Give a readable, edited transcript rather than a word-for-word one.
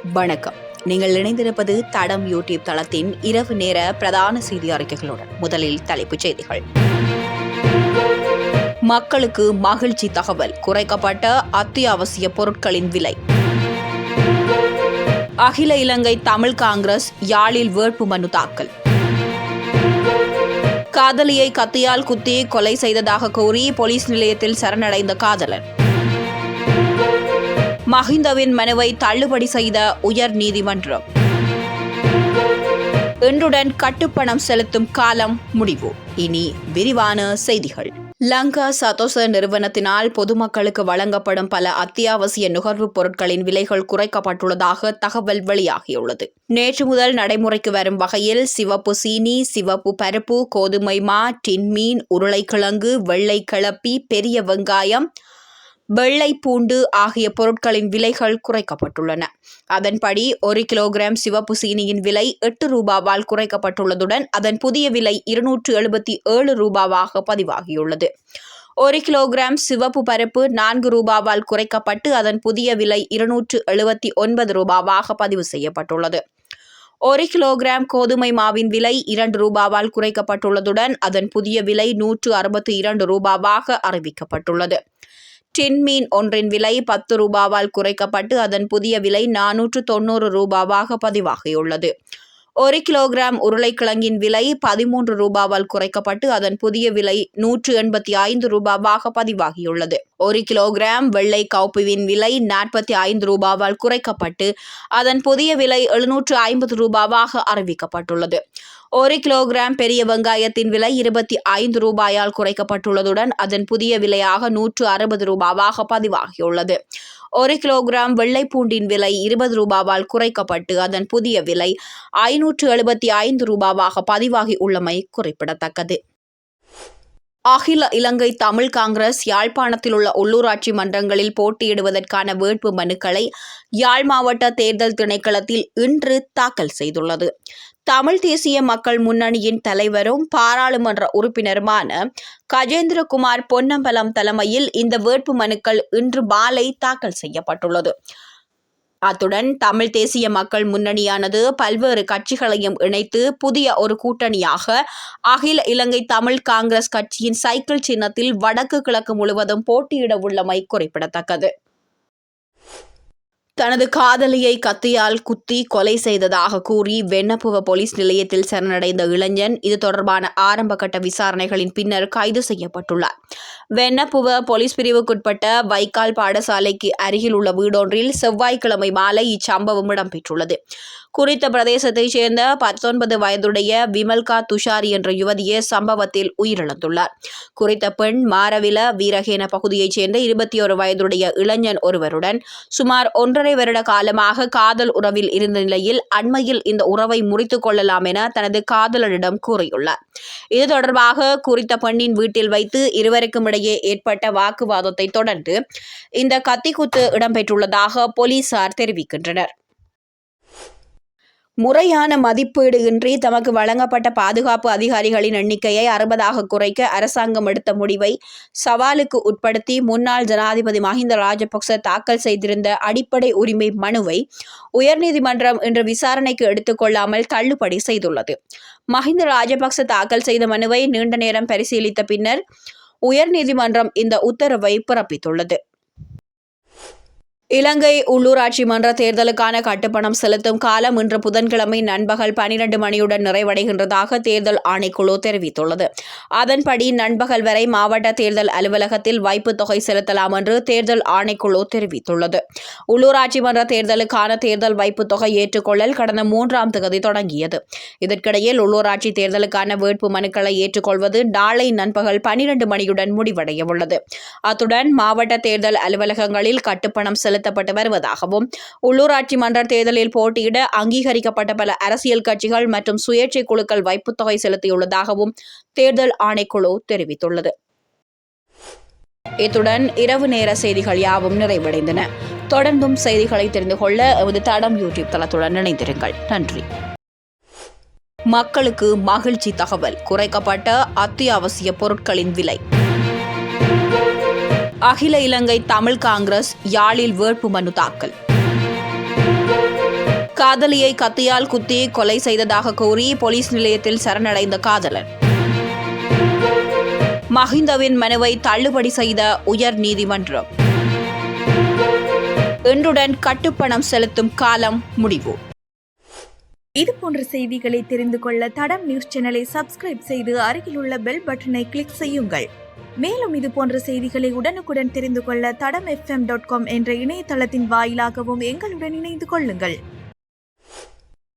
வணக்கம். நீங்கள் இணைந்திருப்பது தடம் யூடியூப் தளத்தின் இரவு நேர பிரதான செய்தி அறிக்கைகளுடன். முதலில் தலைப்புச் செய்திகள். மக்களுக்கு மகிழ்ச்சி தகவல், குறைக்கப்பட்ட அத்தியாவசிய பொருட்களின் விலை. அகில இலங்கை தமிழ் காங்கிரஸ் யாழில் வேட்புமனு தாக்கல். காதலியை கத்தியால் குத்தி கொலை செய்ததாக கூறி போலீஸ் நிலையத்தில் சரணடைந்த காதலன். மஹிந்தவின் மனுவை தள்ளுபடி செய்த உயர் நீதிமன்றம். இன்றுடன் கட்டுப்பணம் செலுத்தும் காலம் முடிவு. இனி விரிவான செய்திகள். லங்கா சதொச நிறுவனத்தினால் பொதுமக்களுக்கு வழங்கப்படும் பல அத்தியாவசிய நுகர்வுப் பொருட்களின் விலைகள் குறைக்கப்பட்டுள்ளதாக தகவல் வெளியாகியுள்ளது. நேற்று முதல் நடைமுறைக்கு வரும் வகையில் சிவப்பு சீனி, சிவப்பு பருப்பு, கோதுமை மா, டின்மீன், உருளைக்கிழங்கு, வெள்ளை கிளப்பி, பெரிய வெங்காயம், வெள்ளை பூண்டு ஆகிய பொருட்களின் விலைகள் குறைக்கப்பட்டுள்ளன. அதன்படி 1 கிலோகிராம் சிவப்பு சீனியின் விலை 8 ரூபாவால் குறைக்கப்பட்டுள்ளதுடன் அதன் புதிய விலை 277 ரூபாவாக பதிவாகியுள்ளது. 1 கிலோகிராம் சிவப்பு பருப்பு 4 ரூபாவால் குறைக்கப்பட்டு அதன் புதிய விலை 279 ரூபாவாக பதிவு செய்யப்பட்டுள்ளது. 1 கிலோகிராம் கோதுமை மாவின் விலை 2 ரூபாவால் குறைக்கப்பட்டுள்ளதுடன் அதன் புதிய விலை 162 ரூபாவாக அறிவிக்கப்பட்டுள்ளது. டின்மீன் ஒன்றின் விலை 10 ரூபாவால் குறைக்கப்பட்டு அதன் புதிய விலை 490 ரூபாவாக பதிவாகியுள்ளது. 1 கிலோகிராம் உருளைக்கிழங்கின் விலை 13 ரூபாவால் குறைக்கப்பட்டு அதன் புதிய விலை 185 ரூபாவாக பதிவாகியுள்ளது. 1 கிலோகிராம் வெள்ளை கவுப்புவின் விலை 45 ரூபாவால் குறைக்கப்பட்டு அதன் புதிய விலை 750 ரூபாவாக அறிவிக்கப்பட்டுள்ளது. 1 கிலோகிராம் பெரிய வெங்காயத்தின் விலை 25 ரூபாயால் குறைக்கப்பட்டுள்ளதுடன் அதன் புதிய விலையாக 160 ரூபாவாக பதிவாகியுள்ளது. 1 கிலோகிராம் வெள்ளை பூண்டின் விலை 20 ரூபாவால் குறைக்கப்பட்டு அதன் புதிய விலை 575 ரூபாவாக பதிவாகி உள்ளமை குறிப்பிடத்தக்கது. அகில இலங்கை தமிழ் காங்கிரஸ் யாழ்ப்பாணத்தில் உள்ள உள்ளூராட்சி மன்றங்களில் போட்டியிடுவதற்கான வேட்பு மனுக்களை யாழ் மாவட்ட தேர்தல் திணைக்களத்தில் இன்று தாக்கல் செய்துள்ளது. தமிழ் தேசிய மக்கள் முன்னணியின் தலைவரும் பாராளுமன்ற உறுப்பினருமான கஜேந்திரகுமார் பொன்னம்பலம் தலைமையில் இந்த வேட்பு மனுக்கள் இன்று மாலை தாக்கல் செய்யப்பட்டுள்ளது. அத்துடன் தமிழ் தேசிய மக்கள் முன்னணியானது பல்வேறு கட்சிகளையும் இணைத்து புதிய ஒரு கூட்டணியாக அகில இலங்கை தமிழ் காங்கிரஸ் கட்சியின் சைக்கிள் சின்னத்தில் வடக்கு கிழக்கு முழுவதும் போட்டியிட உள்ளமை குறிப்பிடத்தக்கது. தனது காதலியை கத்தியால் குத்தி கொலை செய்ததாக கூறி வெண்ணப்புவ போலீஸ் நிலையத்தில் சரணடைந்த இளைஞன் இது தொடர்பான ஆரம்பகட்ட விசாரணைகளின் பின்னர் கைது செய்யப்பட்டுள்ளார். வெண்ணப்புவ போலீஸ் பிரிவுக்குட்பட்ட வைக்கால் பாடசாலைக்கு அருகில் உள்ள வீடொன்றில் செவ்வாய்க்கிழமை மாலை இச்சம்பவம் இடம்பெற்றுள்ளது. குறித்த பிரதேசத்தைச் சேர்ந்த 19 வயதுடைய விமல்கா துஷாரி என்ற யுவதியே சம்பவத்தில் உயிரிழந்துள்ளார். குறித்த பெண் மாரவில வீரகேன பகுதியைச் சேர்ந்த 21 வயதுடைய இளைஞன் ஒருவருடன் சுமார் 1.5 வருட காலமாக காதல் உறவில் இருந்த நிலையில் அண்மையில் இந்த உறவை முறித்துக் கொள்ளலாம் என தனது காதலனிடம் கூறியுள்ளார். இது தொடர்பாக குறித்த பெண்ணின் வீட்டில் வைத்து இருவருக்கும் இடையே ஏற்பட்ட வாக்குவாதத்தை தொடர்ந்து இந்த கத்திக்குத்து இடம்பெற்றுள்ளதாக போலீசார் தெரிவிக்கின்றனர். முறையான மதிப்பீடு இன்றி தமக்கு வழங்கப்பட்ட பாதுகாப்பு அதிகாரிகளின் எண்ணிக்கையை 60ஆக குறைக்க அரசாங்கம் எடுத்த முடிவை சவாலுக்கு உட்படுத்தி முன்னாள் ஜனாதிபதி மஹிந்த ராஜபக்ச தாக்கல் செய்திருந்த அடிப்படை உரிமை மனுவை உயர்நீதிமன்றம் இன்று விசாரணைக்கு எடுத்துக்கொள்ளாமல் தள்ளுபடி செய்துள்ளது. மஹிந்த ராஜபக்ச தாக்கல் செய்த மனுவை நீண்ட நேரம் பரிசீலித்த பின்னர் உயர்நீதிமன்றம் இந்த உத்தரவை பிறப்பித்துள்ளது. இலங்கை உள்ளூராட்சி மன்ற தேர்தலுக்கான கட்டுப்பணம் செலுத்தும் காலம் இன்று புதன்கிழமை நண்பகல் 12 மணியுடன் நிறைவடைகின்றதாக தேர்தல் ஆணைக்குழு தெரிவித்துள்ளது. அதன்படி நண்பகல் வரை மாவட்ட தேர்தல் அலுவலகத்தில் வைப்புத் தொகை செலுத்தலாம் என்று தேர்தல் ஆணைக்குழு தெரிவித்துள்ளது. உள்ளூராட்சி மன்ற தேர்தலுக்கான தேர்தல் வைப்புத் தொகை ஏற்றுக்கொள்ளல் கடந்த 3ஆம் தேதி தொடங்கியது. இதற்கிடையில் உள்ளூராட்சி தேர்தலுக்கான வேட்பு மனுக்களை ஏற்றுக்கொள்வது நாளை நண்பகல் 12 மணியுடன் முடிவடைய உள்ளது. அத்துடன் மாவட்ட தேர்தல் அலுவலகங்களில் கட்டுப்பணம் செலுத்தப்பட்டு வருவதாகவும் உள்ளூராட்சி மன்ற தேர்தலில் போட்டியிட அங்கீகரிக்கப்பட்ட பல அரசியல் கட்சிகள் மற்றும் சுயேட்சை குழுக்கள் வைப்புத் தொகை செலுத்தியுள்ளதாகவும் தேர்தல் ஆணைக்குழு தெரிவித்துள்ளது. இத்துடன் இரவு நேர செய்திகள் யாவும் நிறைவடைந்தன. தொடர்ந்தும் செய்திகளை தெரிந்து கொள்ள எமது தடம் யூடியூப் தளத்துடன் இணைந்திருங்கள். நன்றி. மக்களுக்கு மகிழ்ச்சி தகவல், குறைக்கப்பட்ட அத்தியாவசிய பொருட்களின் விலை. அகில இலங்கை தமிழ் காங்கிரஸ் யாழில் வேட்புமனு தாக்கல். காதலியை கத்தியால் குத்தி கொலை செய்ததாக கூறி போலீஸ் நிலையத்தில் சரணடைந்த காதலன். மஹிந்தவின் மனுவை தள்ளுபடி செய்த உயர் நீதிமன்றம். இன்றுடன் கட்டுப்பணம் செலுத்தும் காலம் முடிவு. இது போன்ற செய்திகளை தெரிந்து கொள்ள தடம் நியூஸ் சேனலை சப்ஸ்கிரைப் செய்து அருகில் உள்ள பெல் பட்டனை கிளிக் செய்யுங்கள். மேலும் இது போன்ற செய்திகளை உடனுக்குடன் தெரிந்து கொள்ள தடம் FM.com என்ற இணையதளத்தின் வாயிலாகவும் எங்களுடன் இணைந்து கொள்ளுங்கள்.